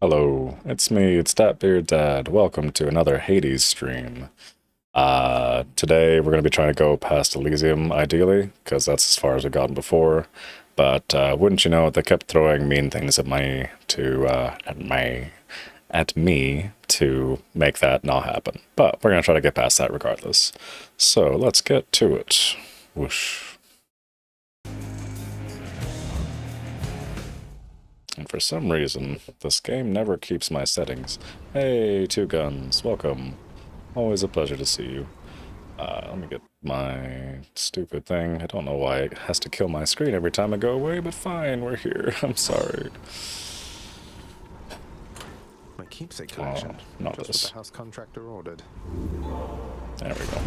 Hello, it's me, it's DatBeardDad. Welcome to another Hades stream. Today we're going to be trying to go past Elysium, ideally, because that's as far as we've gotten before. But wouldn't you know, they kept throwing mean things at me to make that not happen. But we're going to try to get past that regardless. So let's get to it. Whoosh. And for some reason, this game never keeps my settings. Hey, Two Guns, welcome. Always a pleasure to see you. Let me get my stupid thing. I don't know why it has to kill my screen every time I go away, but fine, we're here. I'm sorry. My keepsake collection. Not Just this. what the house contractor ordered. There we go.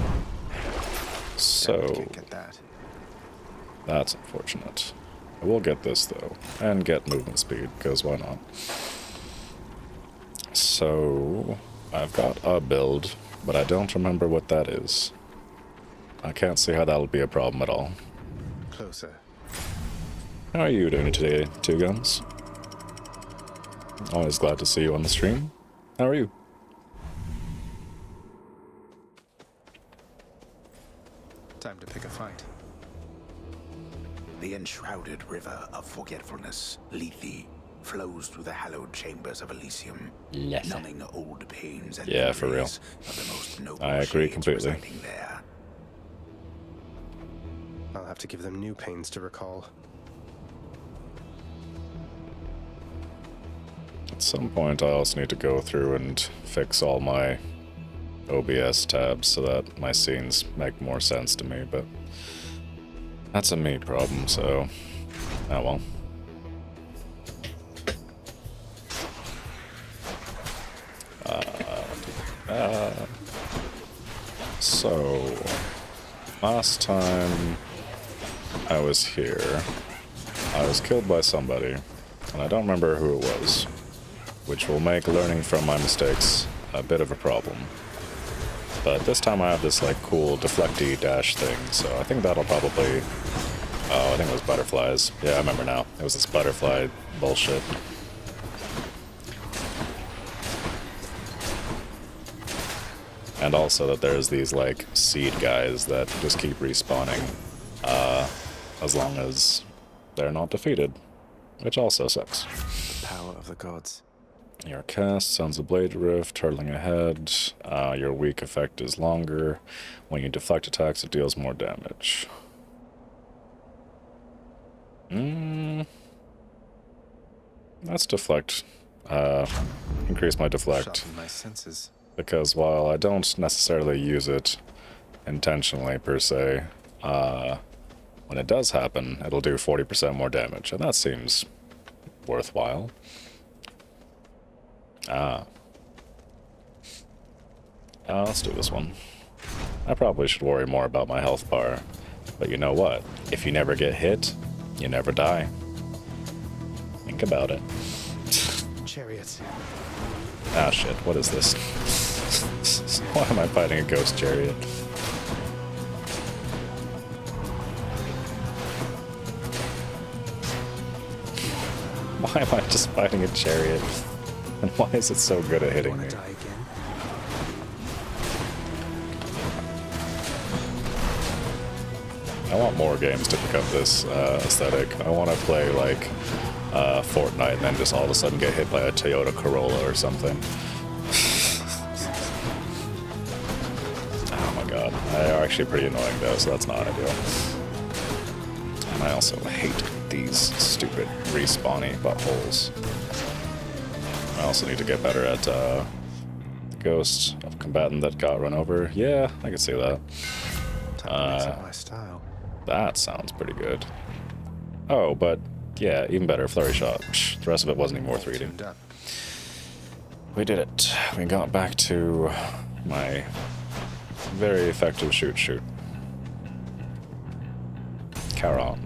So, Can't get that. that's unfortunate. I will get this, though, and get movement speed, because why not? So, I've got a build, but I don't remember what that is. I can't see how that'll be a problem at all. Closer. How are you doing today, Two Guns? Always glad to see you on the stream. How are you? Time to pick a fight. The enshrouded river of forgetfulness, Lethe, flows through the hallowed chambers of Elysium, numbing old pains and Yeah, for real. memories of the most noble I agree shades completely. residing there. I'll have to give them new pains to recall. At some point, I also need to go through and fix all my OBS tabs so that my scenes make more sense to me, but that's a me problem, so oh well. So last time I was here, I was killed by somebody, and I don't remember who it was, which will make learning from my mistakes a bit of a problem. But this time I have this like cool deflecty dash thing, so I think that'll probably... Oh, I think it was butterflies. Yeah, I remember now. It was this butterfly bullshit. And also that there's these like seed guys that just keep respawning as long as they're not defeated, which also sucks. The power of the gods. Your cast sounds a blade rift, hurtling ahead. Your weak effect is longer. When you deflect attacks, it deals more damage. Let's deflect. Increase my deflect. Sharpen my senses. Because while I don't necessarily use it intentionally per se, when it does happen, it'll do 40% more damage, and that seems worthwhile. Let's do this one. I probably should worry more about my health bar, but you know what? If you never get hit, you never die. Think about it. Chariot. Ah shit, what is this? Why am I fighting a ghost chariot? Why am I just fighting a chariot? And why is it so good at hitting me? Wanna die again? I want more games to pick up this aesthetic. I want to play like Fortnite and then just all of a sudden get hit by a Toyota Corolla or something. Oh my god. They are actually pretty annoying though, so that's not ideal. And I also hate these stupid respawny buttholes. I also need to get better at the ghost of combatant that got run over. Yeah, I can see that. Time to mix up my style. That sounds pretty good. Oh, but yeah, even better, flurry shot. Psh, the rest of it wasn't even worth reading. Tuned up. We did it. We got back to my very effective shoot. Charon.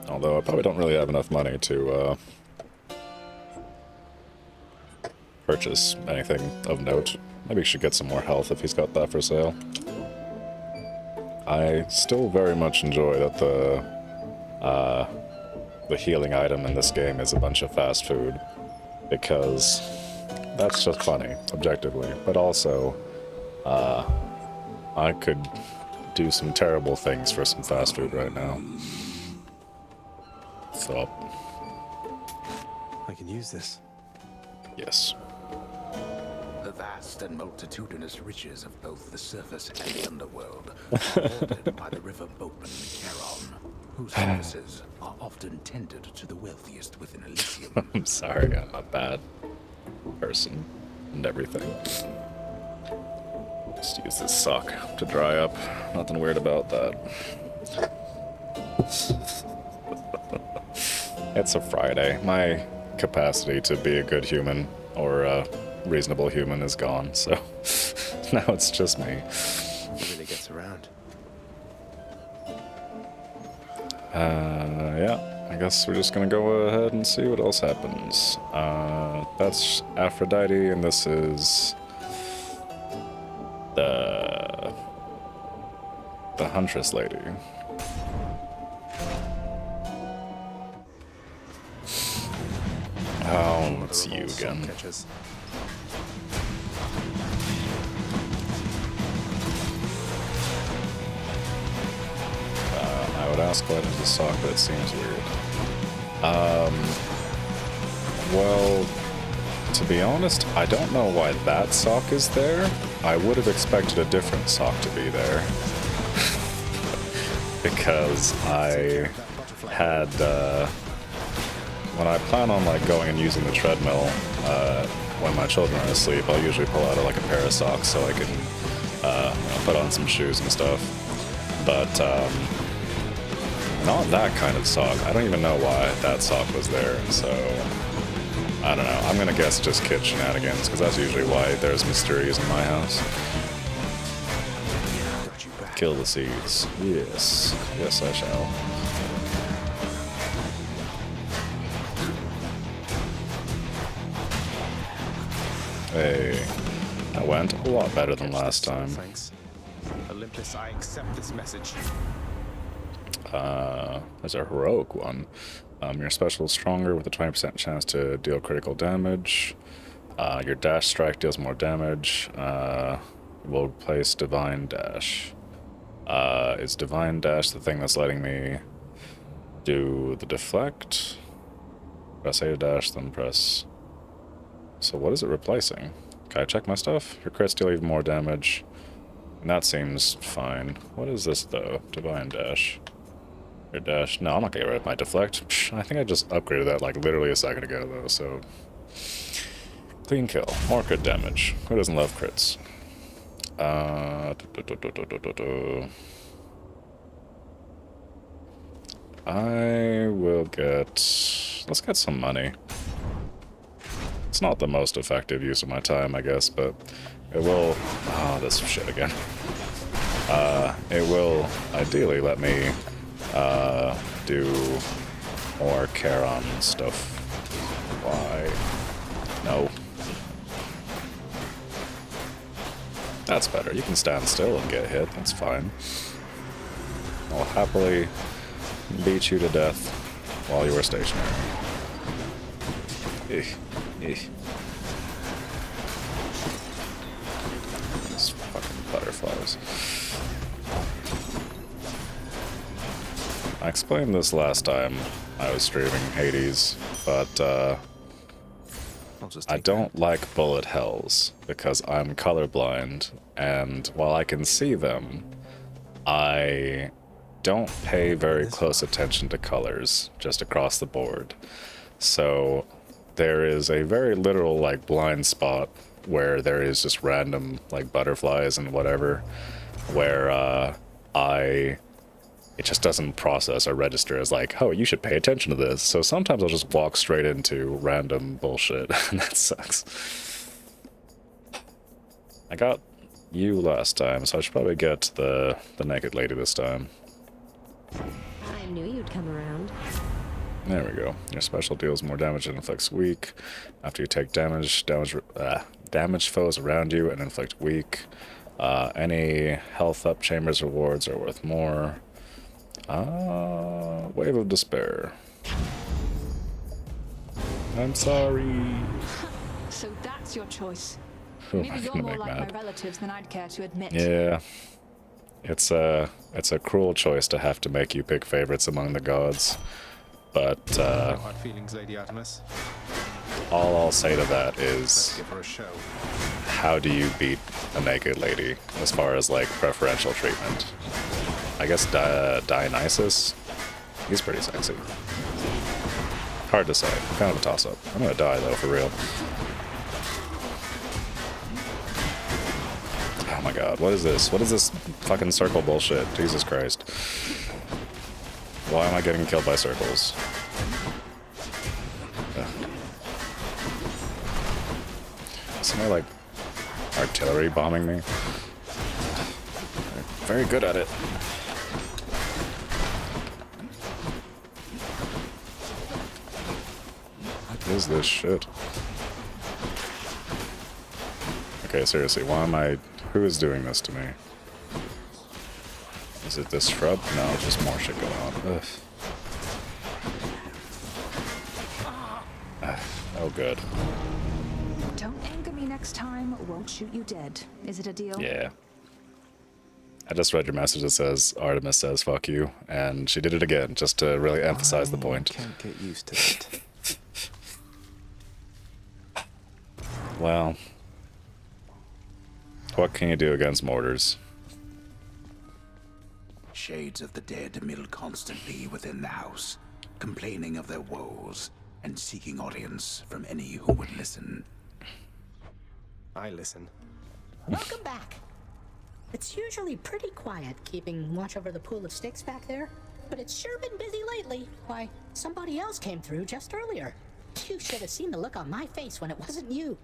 Although I probably don't really have enough money to purchase anything of note. Maybe he should get some more health if he's got that for sale. I still very much enjoy that the the healing item in this game is a bunch of fast food, because that's just funny, objectively. But also, I could do some terrible things for some fast food right now. So, I can use this. yes. The vast and multitudinous riches of both the surface and the underworld are bordered by the river boatman Charon, whose services are often tendered to the wealthiest within Elysium. I'm sorry, I'm a bad person and everything. Just use this sock to dry up. Nothing weird about that. It's a Friday. My capacity to be a good human or a reasonable human is gone, so now it's just me. It really gets around. Yeah, I guess we're just gonna go ahead and see what else happens. That's Aphrodite, and this is the Huntress Lady. Oh, it's you again. Catches. I would ask why there's a sock, but it seems weird. Well, to be honest, I don't know why that sock is there. I would have expected a different sock to be there. Because I had, when I plan on like going and using the treadmill, when my children are asleep, I'll usually pull out like a pair of socks so I can put on some shoes and stuff. But not that kind of sock. I don't even know why that sock was there, so I don't know. I'm gonna guess just kid shenanigans, because that's usually why there's mysteries in my house. Kill the seeds. Yes. Yes, I shall. Hey, that went a lot better than last time. Thanks. Olympus, I accept this message. There's a heroic one. Your special is stronger with a 20% chance to deal critical damage. Your dash strike deals more damage. Will replace divine dash. Is divine dash the thing that's letting me do the deflect? Press A to dash, then press... So what is it replacing? Can I check my stuff? Your crits deal even more damage. And that seems fine. What is this though? Divine dash. Your dash. No, I'm not gonna get rid of my deflect. Psh, I think I just upgraded that like literally a second ago though, so... Clean kill. More crit damage. Who doesn't love crits? I will get... Let's get some money. It's not the most effective use of my time, I guess, but it will... Oh, this shit again. It will ideally let me do more Charon stuff. Why? No. That's better. You can stand still and get hit. That's fine. I'll happily beat you to death while you are stationary. These fucking butterflies. I explained this last time I was streaming Hades, but I don't like bullet hells because I'm colorblind, and while I can see them, I don't pay very close attention to colors just across the board. So there is a very literal like blind spot where there is just random like butterflies and whatever, where it just doesn't process or register as like, oh, you should pay attention to this. So sometimes I'll just walk straight into random bullshit, and that sucks. I got you last time, so I should probably get the naked lady this time. I knew you'd come around. There we go. Your special deals more damage and inflicts weak. After you take damage foes around you and inflict weak. Any health up chambers rewards are worth more. Wave of Despair. I'm sorry. So that's your choice. Who am I Maybe you're gonna more make like mad? my relatives than I'd care to admit. Yeah. It's a cruel choice to have to make you pick favorites among the gods. But No hard feelings, Lady Artemis. all I'll say to that Let's is, give her a show. how do you beat a naked lady as far as like preferential treatment? I guess Dionysus? He's pretty sexy. Hard to say. Kind of a toss-up. I'm gonna die though, for real. Oh my god, what is this? What is this fucking circle bullshit? Jesus Christ. Why am I getting killed by circles? Ugh. Somebody like artillery bombing me? They're very good at it. What is this shit? Okay, seriously, why am I... Who is doing this to me? Is it this shrub? No, just more shit going on. Ugh. Oh, good. Don't anger me next time, won't shoot you dead. Is it a deal? Yeah. I just read your message that says, Artemis says fuck you, and she did it again, just to really emphasize the point. Can't get used to it. Well, what can you do against mortars? Shades of the dead mill constantly within the house, complaining of their woes and seeking audience from any who would listen. I listen. Welcome back. It's usually pretty quiet keeping watch over the pool of sticks back there, but it's sure been busy lately. Why, somebody else came through just earlier. You should have seen the look on my face when it wasn't you.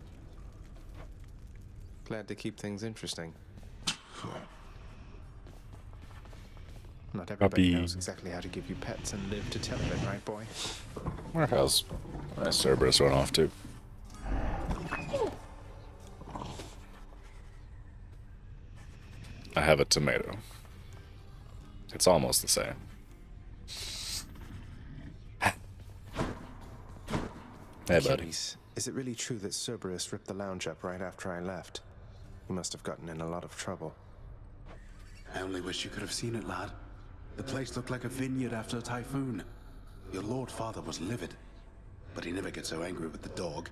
Glad to keep things interesting. Not everybody Puppy. knows exactly how to give you pets and live to tell of it, right, boy? Where has Cerberus run off to? I have a tomato. It's almost the same. Hey, buddy. Achilles, is it really true that Cerberus ripped the lounge up right after I left? You must have gotten in a lot of trouble. I only wish you could have seen it, lad. The place looked like a vineyard after a typhoon. Your lord father was livid, but he never gets so angry with the dog.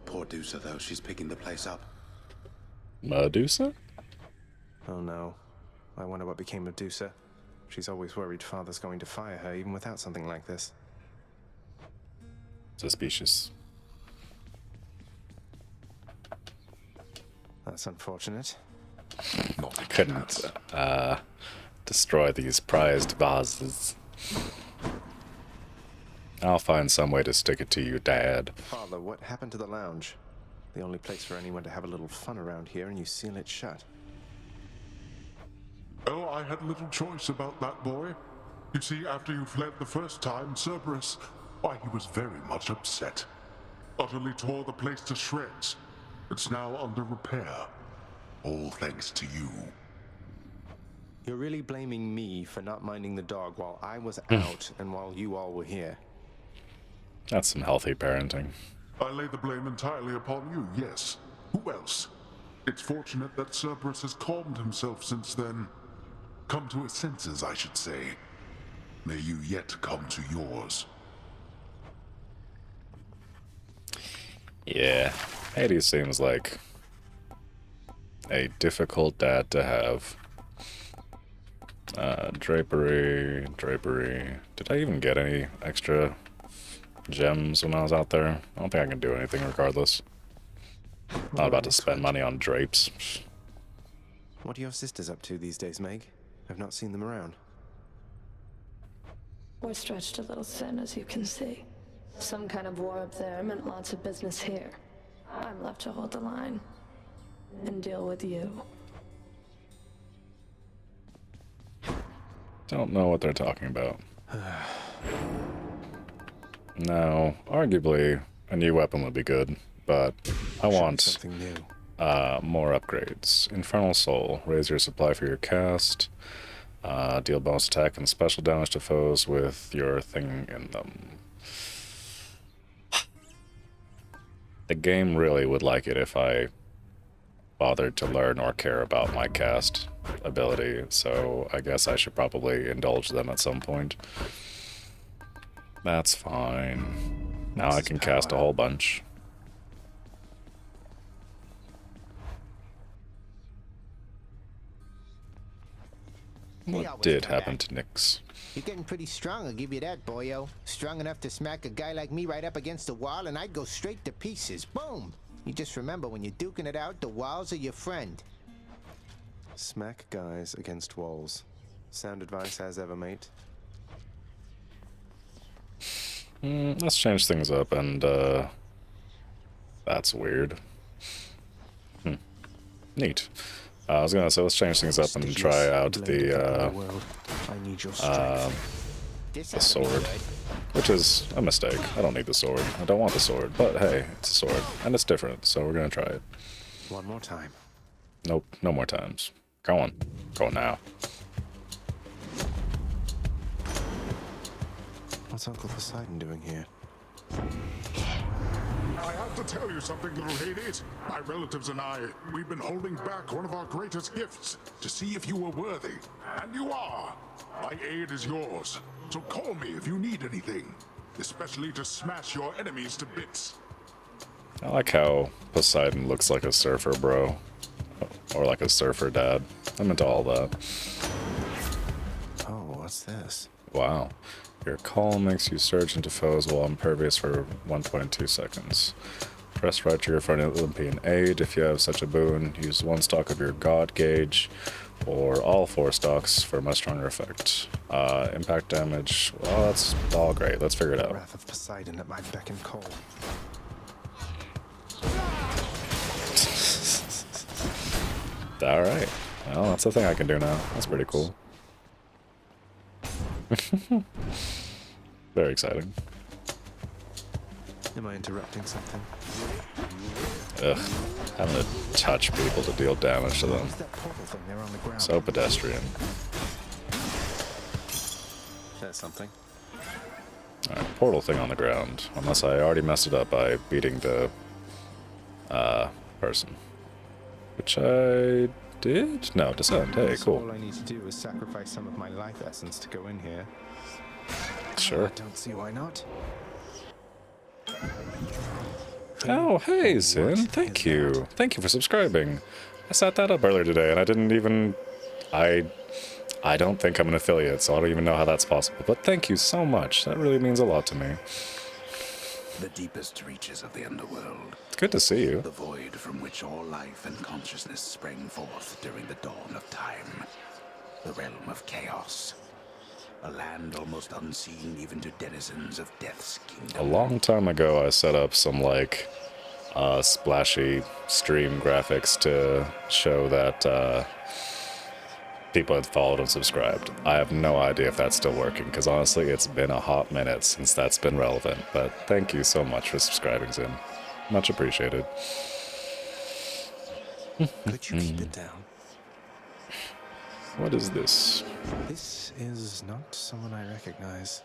Poor Dusa, though, she's picking the place up. Medusa? Oh no. I wonder what became of Dusa. She's always worried father's going to fire her even without something like this. Suspicious. That's unfortunate. I couldn't destroy these prized vases. I'll find some way to stick it to you, Dad. Father, what happened to the lounge? The only place for anyone to have a little fun around here, and you seal it shut. Oh, I had little choice about that, boy. You see, after you fled the first time, Cerberus, why, he was very much upset. Utterly tore the place to shreds. It's now under repair. All thanks to you. You're really blaming me for not minding the dog while I was out and while you all were here. That's some healthy parenting. I lay the blame entirely upon you, yes. Who else? It's fortunate that Cerberus has calmed himself since then. Come to his senses, I should say. May you yet come to yours. Yeah, Hades seems like a difficult dad to have. Drapery. Did I even get any extra gems when I was out there? I don't think I can do anything regardless. Not about to spend money on drapes. What are your sisters up to these days, Meg? I've not seen them around. We're stretched a little thin, as you can see. Some kind of war up there meant lots of business here. I'm left to hold the line and deal with you. Don't know what they're talking about. No, arguably a new weapon would be good, but I want something new. more upgrades. Infernal Soul, raise your supply for your cast. Deal bonus attack and special damage to foes with your thing in them. The game really would like it if I bothered to learn or care about my cast ability, so I guess I should probably indulge them at some point. That's fine. Now I can cast a whole bunch. What did happen to Nyx? You're getting pretty strong, I'll give you that, boyo. Strong enough to smack a guy like me right up against the wall and I'd go straight to pieces. Boom! You just remember, when you're duking it out, the walls are your friend. Smack guys against walls. Sound advice as ever, mate. Let's change things up, and that's weird. Neat. I was gonna say, let's change things up and try out the sword, which is a mistake. I don't need the sword. I don't want the sword, but hey, it's a sword, and it's different, so we're gonna try it. One more time. Nope, no more times. Go on. Go now. What's Uncle Poseidon doing here? I have to tell you something, little Hades. My relatives and I, we've been holding back one of our greatest gifts to see if you were worthy. And you are. My aid is yours. So call me if you need anything, especially to smash your enemies to bits. I like how Poseidon looks like a surfer bro. Or like a surfer dad. I'm into all that. Oh, what's this? Wow. Your call makes you surge into foes while impervious for 1.2 seconds. Press right to your front Olympian aid. If you have such a boon, use one stock of your god gauge, or all 4 stocks for a much stronger effect. Impact damage, well, that's all great. Let's figure it out. Wrath of Poseidon at my beck and call. Alright. Well, that's the thing I can do now. That's pretty cool. Very exciting. Am I interrupting something? Ugh. Having to touch people to deal damage to them. What's that portal thing there on the ground? So pedestrian. There's something. Alright, portal thing on the ground. Unless I already messed it up by beating the person. Which I did? No, descend. Hey, So cool. all I need to do is sacrifice some of my life essence to go in here. Sure. I don't see why not. Oh, hey, Zin. Thank you. Thank you for subscribing. I set that up earlier today, and I didn't even... I don't think I'm an affiliate, so I don't even know how that's possible. But thank you so much. That really means a lot to me. The deepest reaches of the underworld. It's good to see you. The void from which all life and consciousness sprang forth during the dawn of time. The realm of chaos. A land almost unseen even to denizens of Death's kingdom. A long time ago, I set up some, like, splashy stream graphics to show that people had followed and subscribed. I have no idea if that's still working, because honestly, it's been a hot minute since that's been relevant. But thank you so much for subscribing, Zin. Much appreciated. Could you keep it down? What is this? This is not someone I recognize.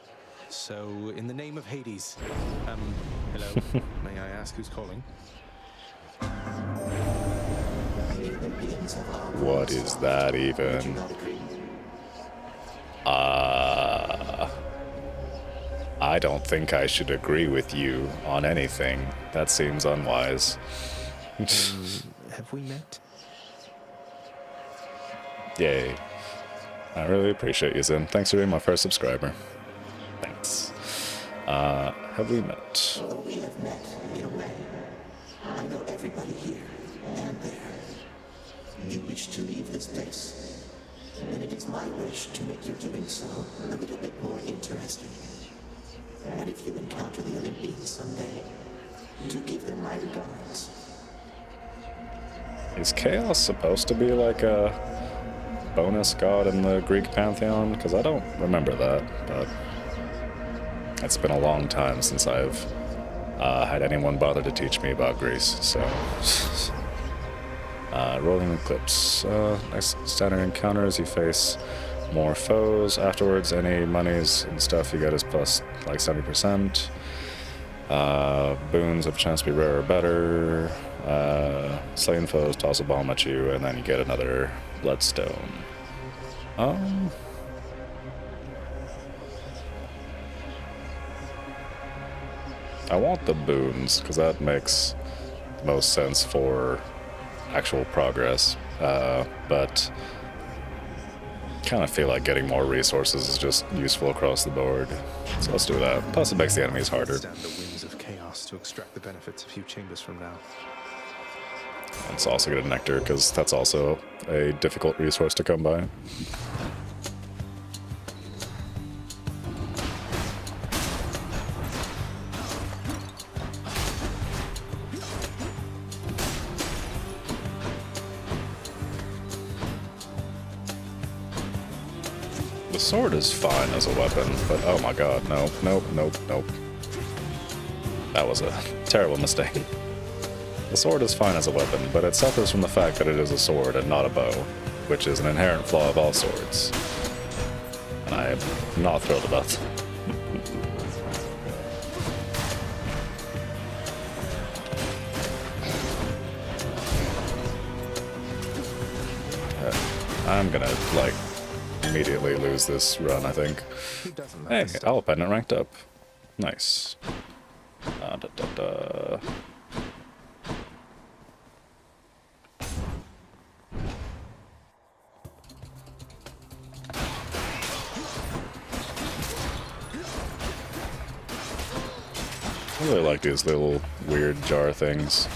So, in the name of Hades, hello, may I ask who's calling? What is that even? I don't think I should agree with you on anything. That seems unwise. Have we met? Yay. I really appreciate you, Zin. Thanks for being my first subscriber. Thanks. Have we met? We have met in a way. I know everybody here and there. You wish to leave this place, and it is my wish to make your doing so a little bit more interesting. And if you encounter the Olympians someday, do give them my regards. Is Chaos supposed to be like a bonus god in the Greek pantheon? Because I don't remember that, but it's been a long time since I've had anyone bother to teach me about Greece, so... Rolling Eclipse. Next standard encounters, you face more foes afterwards. Any monies and stuff you get is plus like 70%. Boons have a chance to be rare or better. Slain foes toss a bomb at you, and then you get another bloodstone. I want the boons, because that makes the most sense for actual progress, but kind of feel like getting more resources is just useful across the board. So let's do that. Plus it makes the enemies harder. Stand the winds of chaos to extract the benefits a few chambers from now. Let's also get a nectar, because that's also a difficult resource to come by. The sword is fine as a weapon, but oh my god, no, nope, nope, nope. That was a terrible mistake. The sword is fine as a weapon, but it suffers from the fact that it is a sword and not a bow, which is an inherent flaw of all swords. And I am not thrilled about that. I'm gonna, like, immediately lose this run, I think. Hey, Owl Pendant ranked up. Nice. Da, da, da. I really like these little weird jar things.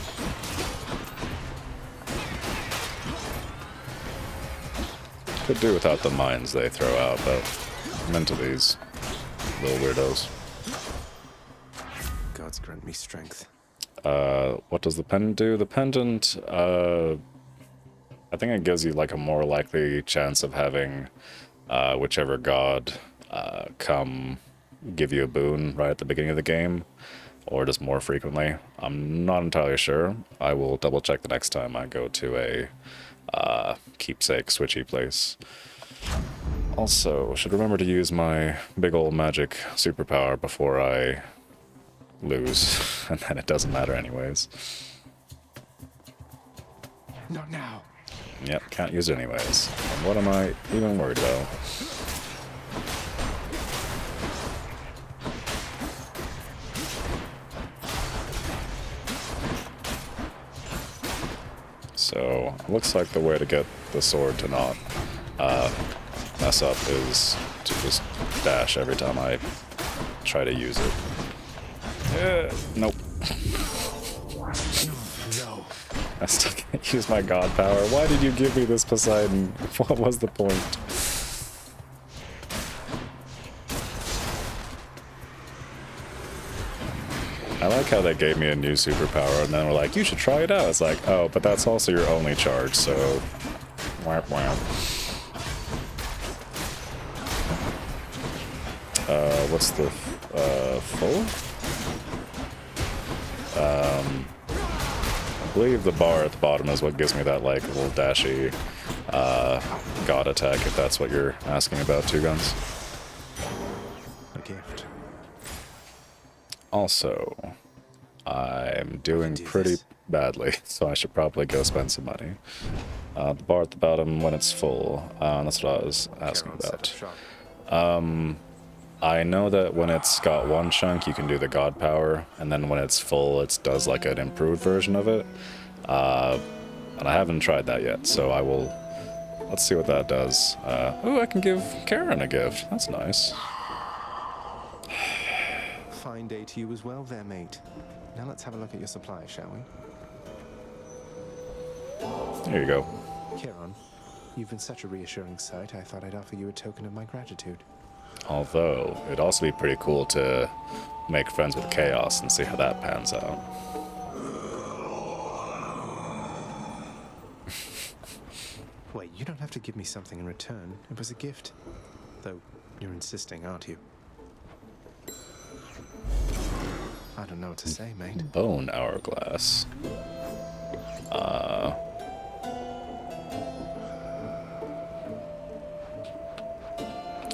Could do without the mines they throw out, but I'm into these little weirdos. Gods grant me strength. What does the pendant do? The pendant, I think it gives you like a more likely chance of having whichever god come give you a boon right at the beginning of the game, or just more frequently. I'm not entirely sure. I will double check the next time I go to a keepsake switchy place. Also, should remember to use my big old magic superpower before I lose, and then it doesn't matter anyways. Not now. Yep, can't use it anyways. And what am I even worried about? So, looks like the way to get the sword to not mess up is to just dash every time I try to use it. Nope. No. I still can't use my god power. Why did you give me this, Poseidon? What was the point? I like how they gave me a new superpower and then were like, you should try it out. It's like, oh, but that's also your only charge, so... Wah, wah. What's the... full? I believe the bar at the bottom is what gives me that, like, little dashy god attack, if that's what you're asking about, Two Guns. A gift. Also, I'm doing pretty badly, so I should probably go spend some money. The bar at the bottom when it's full, that's what I was asking about. I know that when it's got one chunk, you can do the god power, and then when it's full, it does like an improved version of it. And I haven't tried that yet, so I will... Let's see what that does. Oh, I can give Karen a gift. That's nice. Fine day to you as well there, mate. Now let's have a look at your supply, shall we? Here you go. Kieran, you've been such a reassuring sight, I thought I'd offer you a token of my gratitude. Although, it'd also be pretty cool to make friends with Chaos and see how that pans out. Wait, you don't have to give me something in return. It was a gift. Though, you're insisting, aren't you? I don't know what to say, mate. Bone hourglass.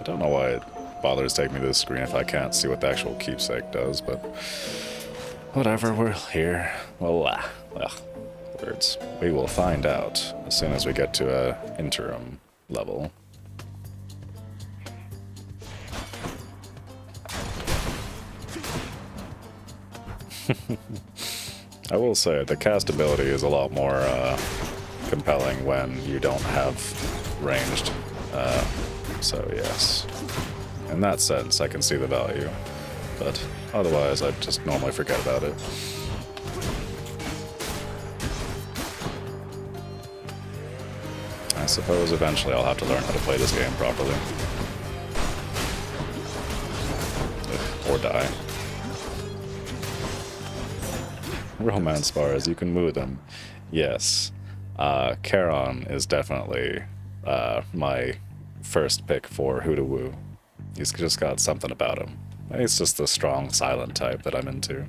don't know why it bothers taking me to this screen if I can't see what the actual keepsake does, but whatever, we're here. Well, words. We will find out as soon as we get to a interim level. I will say, the cast ability is a lot more compelling when you don't have ranged. So yes, in that sense, I can see the value, but otherwise, I just normally forget about it. I suppose eventually I'll have to learn how to play this game properly. Or die. Romance bars, you can move them. Yes. Charon is definitely my first pick for Who to Woo. He's just got something about him. He's just the strong, silent type that I'm into.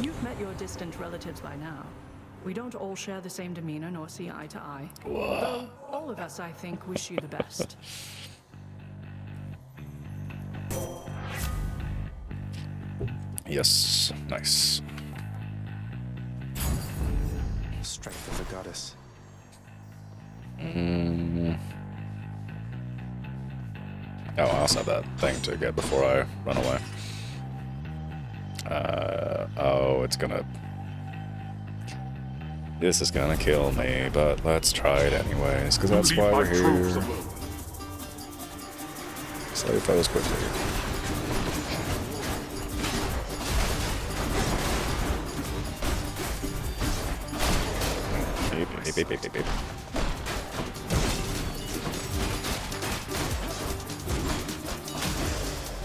You've met your distant relatives by now. We don't all share the same demeanor nor see eye to eye. Though all of us, I think, wish you the best. Yes, nice. Strength of the goddess. Oh, I also have that thing to get before I run away. Oh, it's gonna... This is gonna kill me, but let's try it anyways, because that's why we're here. Slay foes quickly. Beep, beep, beep, beep, beep.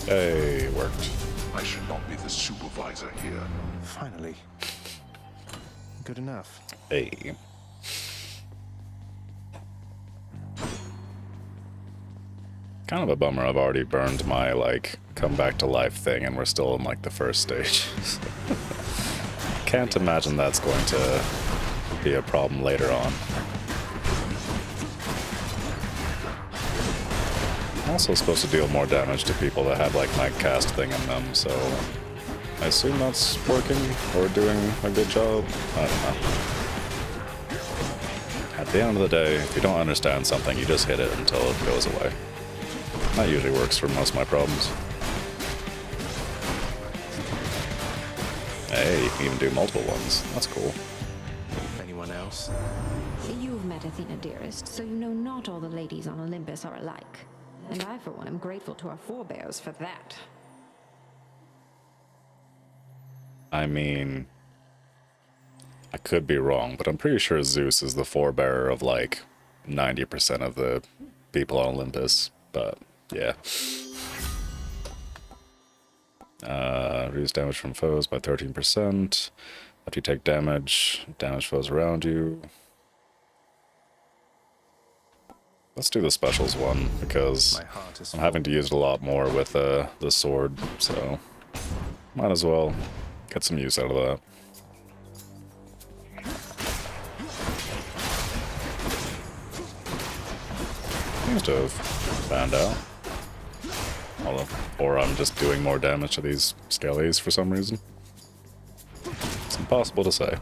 Hey, worked. I should not be the supervisor here. Finally. Good enough. Hey. Kind of a bummer I've already burned my, like, come back to life thing and we're still in, like, the first stage. Can't imagine that's going to be a problem later on. I'm also supposed to deal more damage to people that have, like, my cast thing in them, so I assume that's working or doing a good job. I don't know. At the end of the day, if you don't understand something, you just hit it until it goes away. That usually works for most of my problems. Hey, you can even do multiple ones. That's cool. Anyone else? You've met Athena, dearest, so you know not all the ladies on Olympus are alike. And I, for one, am grateful to our forebears for that. I mean, I could be wrong, but I'm pretty sure Zeus is the forebearer of like 90% of the people on Olympus. But yeah. Reduce damage from foes by 13%. After you take damage, damage foes around you. Let's do the specials one, because I'm having to use it a lot more with the sword, so might as well get some use out of that. Seems to have found out. Or I'm just doing more damage to these skellies for some reason. It's impossible to say.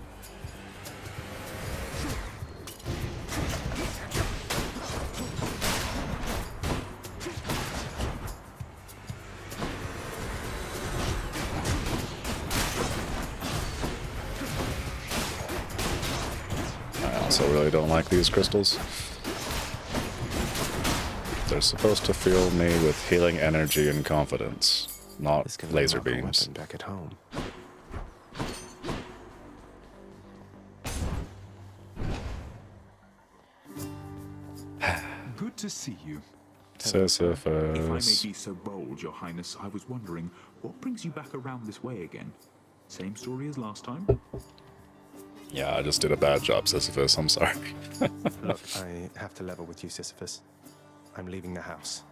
I also really don't like these crystals. They're supposed to fill me with healing energy and confidence, not laser beams. Back at home. Good to see you. Sisyphus. If I may be so bold, Your Highness, I was wondering, what brings you back around this way again? Same story as last time? Yeah, I just did a bad job, Sisyphus. I'm sorry. Look, I have to level with you, Sisyphus. I'm leaving the house.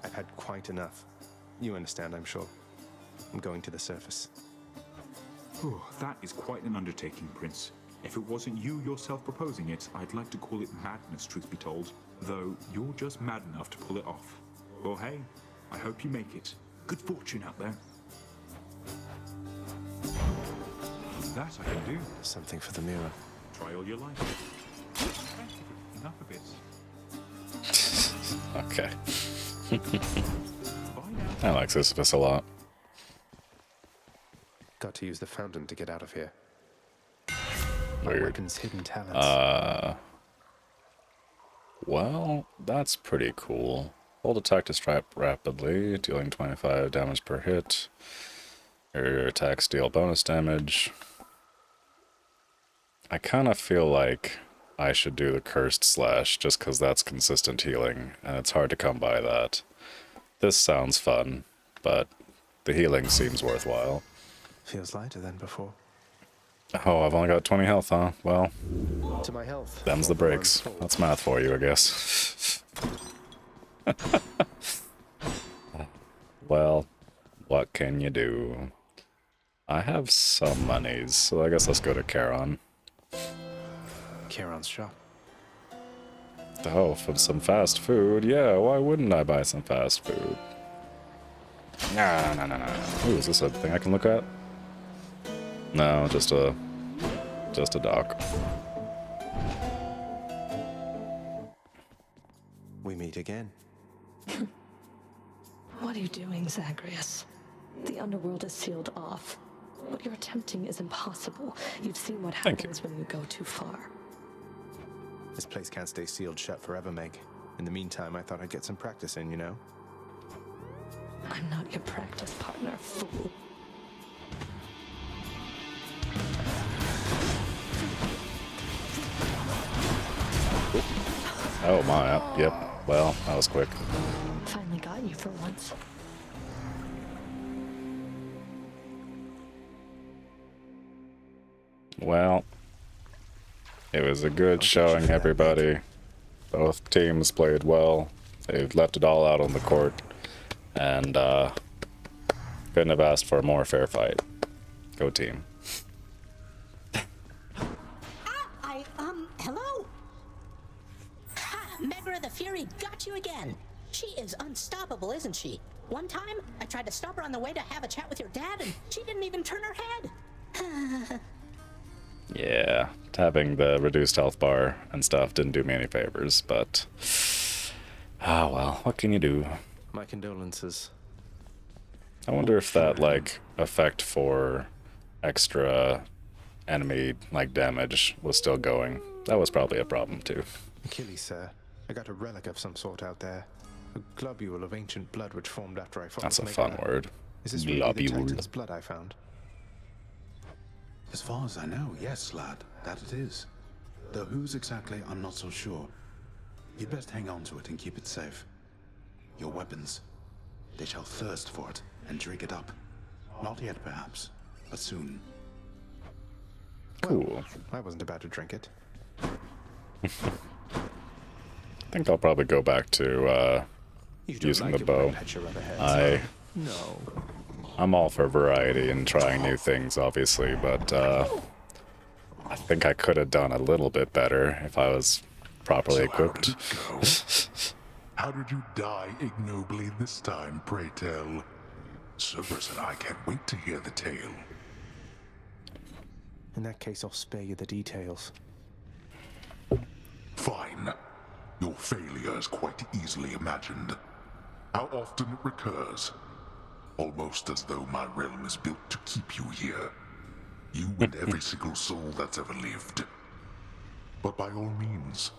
I've had quite enough. You understand, I'm sure. I'm going to the surface. Oh, that is quite an undertaking, Prince. If it wasn't you yourself proposing it, I'd like to call it madness, truth be told. Though you're just mad enough to pull it off. Well, hey, I hope you make it. Good fortune out there. That I can do. Something for the mirror. Try all you like. Enough of it. Okay. I like Sisyphus a lot. Got to use the fountain to get out of here. My Weird. weapon's hidden talents. Well, that's pretty cool. Hold attack to strike rapidly, dealing 25 damage per hit. Your attacks deal bonus damage. I kind of feel like I should do the Cursed Slash just because that's consistent healing, and it's hard to come by that. This sounds fun, but the healing seems worthwhile. Feels lighter than before. Oh, I've only got 20 health, huh? Well, To my health. them's the breaks. That's math for you, I guess. Well, what can you do? I have some monies, so I guess let's go to Charon. Charon's shop. Oh, for some fast food? Yeah, why wouldn't I buy some fast food? Nah. Ooh, is this a thing I can look at? No, just a dock. We meet again. What are you doing, Zagreus? The underworld is sealed off. What you're attempting is impossible. You've seen what happens when you go too far. This place can't stay sealed shut forever, Meg. In the meantime, I thought I'd get some practice in, you know? I'm not your practice partner, fool. Oh my, yep. Well, that was quick. Finally got you for once. Well, it was a good showing, everybody. Both teams played well. They left it all out on the court. And, couldn't have asked for a more fair fight. Go team. Hello? Ha! Megra the Fury got you again. She is unstoppable, isn't she? One time, I tried to stop her on the way to have a chat with your dad, and she didn't even turn her head. Yeah, having the reduced health bar and stuff didn't do me any favors, but... Ah, well, what can you do? My condolences. I wonder if that, like, effect for extra enemy, like, damage was still going. That was probably a problem, too. Achilles, sir. I got a relic of some sort out there. A globule of ancient blood which formed after I fought That's a with fun Megra. word. Is this really the Globule. Titan's blood I found? As far as I know, yes, lad, that it is. Though whose exactly, I'm not so sure. You'd best hang on to it and keep it safe. Your weapons, they shall thirst for it and drink it up. Not yet, perhaps, but soon. Cool. I wasn't about to drink it. I think I'll probably go back to using the bow. No. I'm all for variety and trying new things, obviously, but I think I could have done a little bit better if I was properly equipped. How did you die ignobly this time, pray tell? Cerberus and I can't wait to hear the tale. In that case, I'll spare you the details. Fine. Your failure is quite easily imagined. How often it recurs. Almost as though my realm is built to keep you here. You and every single soul that's ever lived. But by all means,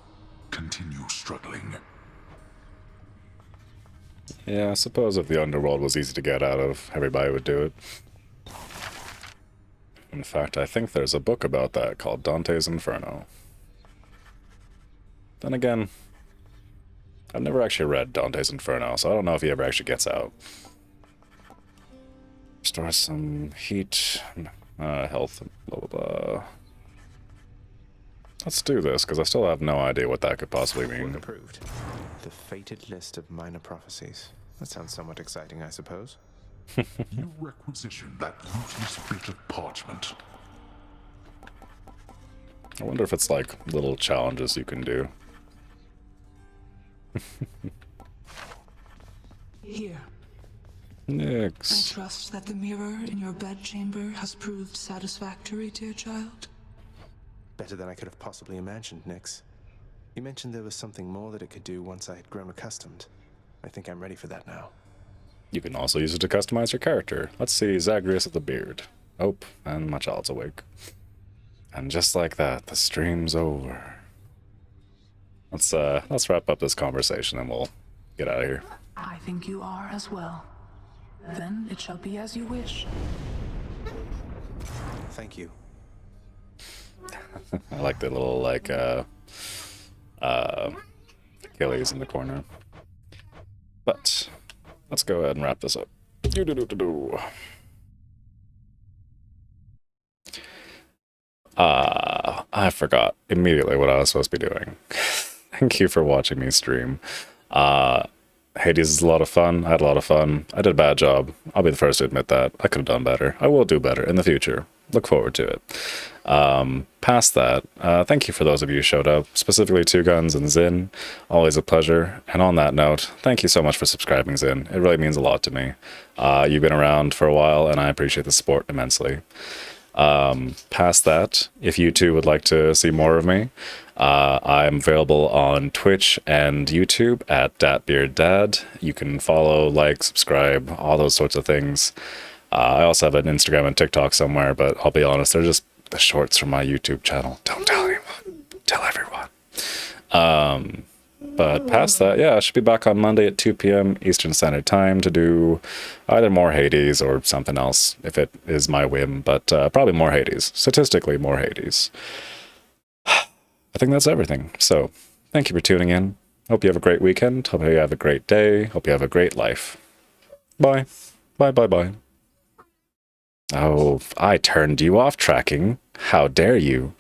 continue struggling. Yeah, I suppose if the underworld was easy to get out of, everybody would do it. In fact, I think there's a book about that called Dante's Inferno. Then again, I've never actually read Dante's Inferno, so I don't know if he ever actually gets out. Restore some heat, health, blah blah blah. Let's do this, because I still have no idea what that could possibly mean. Work approved. The fated list of minor prophecies. That sounds somewhat exciting, I suppose. You requisition that useless bit of parchment. I wonder if it's like little challenges you can do. Here. I Nix. trust that the mirror in your bedchamber has proved satisfactory, dear child. Better than I could have possibly imagined, Nix. You mentioned there was something more that it could do once I had grown accustomed. I think I'm ready for that now. You can also use it to customize your character. Let's see, Zagreus of the Beard. Oh, and my child's awake. And just like that, the stream's over. Let's wrap up this conversation and we'll get out of here. I think you are as well. Then it shall be as you wish. Thank you. I like the little, like, Achilles in the corner. But let's go ahead and wrap this up. I forgot immediately what I was supposed to be doing. Thank you for watching me stream. Hades is a lot of fun. I had a lot of fun. I did a bad job. I'll be the first to admit that. I could have done better. I will do better in the future. Look forward to it. Past that, thank you for those of you who showed up, specifically Two Guns and Zin. Always a pleasure. And on that note, thank you so much for subscribing, Zin. It really means a lot to me. You've been around for a while, and I appreciate the support immensely. Past that, if you too would like to see more of me, I'm available on Twitch and YouTube at DatBeardDad. You can follow, like, subscribe, all those sorts of things. I also have an Instagram and TikTok somewhere, but I'll be honest, they're just the shorts from my YouTube channel. Don't tell anyone. Tell everyone. But past that, yeah, I should be back on Monday at 2 p.m. Eastern Standard Time to do either more Hades or something else, if it is my whim, but probably more Hades. Statistically, more Hades. I think that's everything. So, thank you for tuning in. Hope you have a great weekend. Hope you have a great day. Hope you have a great life. Bye. Bye, bye, bye. Oh, I turned you off tracking. How dare you?